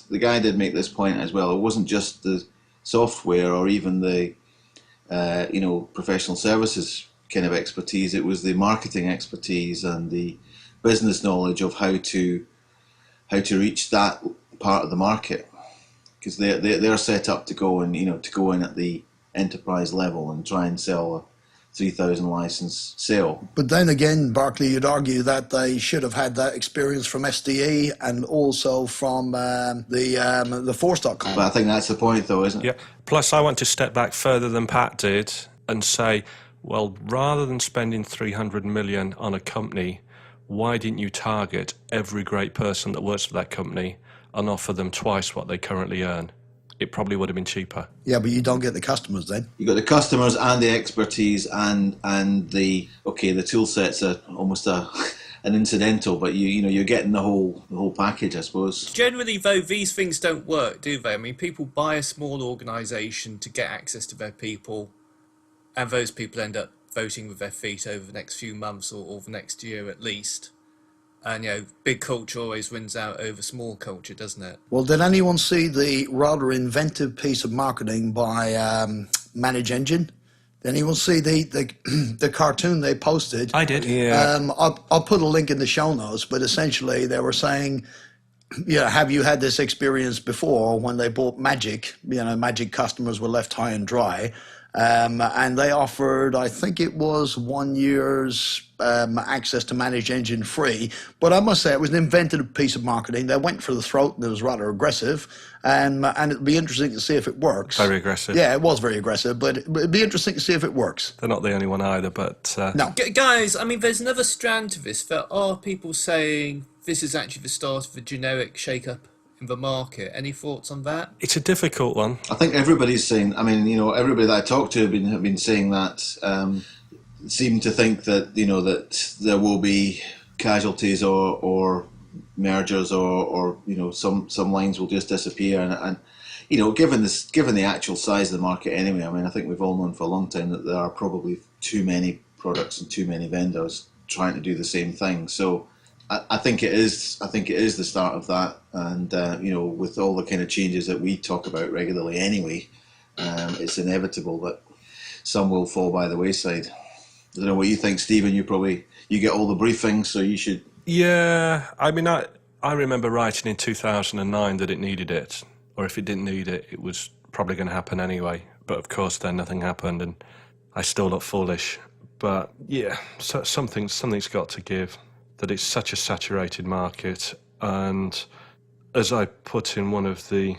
the guy did make this point as well. It wasn't just the software or even the professional services kind of expertise. It was the marketing expertise and the business knowledge of how to reach that part of the market, because they're set up to go and to go in at the enterprise level and try and sell a 3,000 license sale. But then again, Barclay, you'd argue that they should have had that experience from SDE and also from the Force.com. But I think that's the point, though, isn't it? Yeah. Plus, I want to step back further than Pat did and say, well, rather than spending 300 million on a company, why didn't you target every great person that works for that company and offer them twice what they currently earn? It probably would have been cheaper. Yeah, but you don't get the customers then. You got the customers and the expertise and the tool sets are almost an incidental, but you're getting the whole package, I suppose. Generally, though, these things don't work, do they? I mean, people buy a small organisation to get access to their people, and those people end up voting with their feet over the next few months or the next year at least. And, big culture always wins out over small culture, doesn't it? Well, did anyone see the rather inventive piece of marketing by Manage Engine? Did anyone see the cartoon they posted? I did. Yeah. I'll put a link in the show notes, but essentially they were saying, have you had this experience before when they bought Magic? Magic customers were left high and dry. And they offered, I think it was 1 year's access to Manage Engine free. But I must say, it was an inventive piece of marketing. They went for the throat and it was rather aggressive. And it'd be interesting to see if it works. Very aggressive. Yeah, it was very aggressive, but it'd be interesting to see if it works. They're not the only one either, but... No. Guys, I mean, there's another strand to this. There are people saying this is actually the start of a generic shake-up in the market. Any thoughts on that? It's a difficult one. I think everybody's saying, everybody that I talked to have been saying that, seem to think that, that there will be casualties or mergers or some lines will just disappear. And given the actual size of the market anyway, I think we've all known for a long time that there are probably too many products and too many vendors trying to do the same thing. So I think it is the start of that, and with all the kind of changes that we talk about regularly anyway, it's inevitable that some will fall by the wayside. I don't know what you think, Stephen. You get all the briefings, so you should. Yeah, I remember writing in 2009 that it needed it, or if it didn't need it, it was probably going to happen anyway. But of course, then nothing happened, and I still look foolish. But yeah, so something's got to give. That it's such a saturated market, and as I put in one of the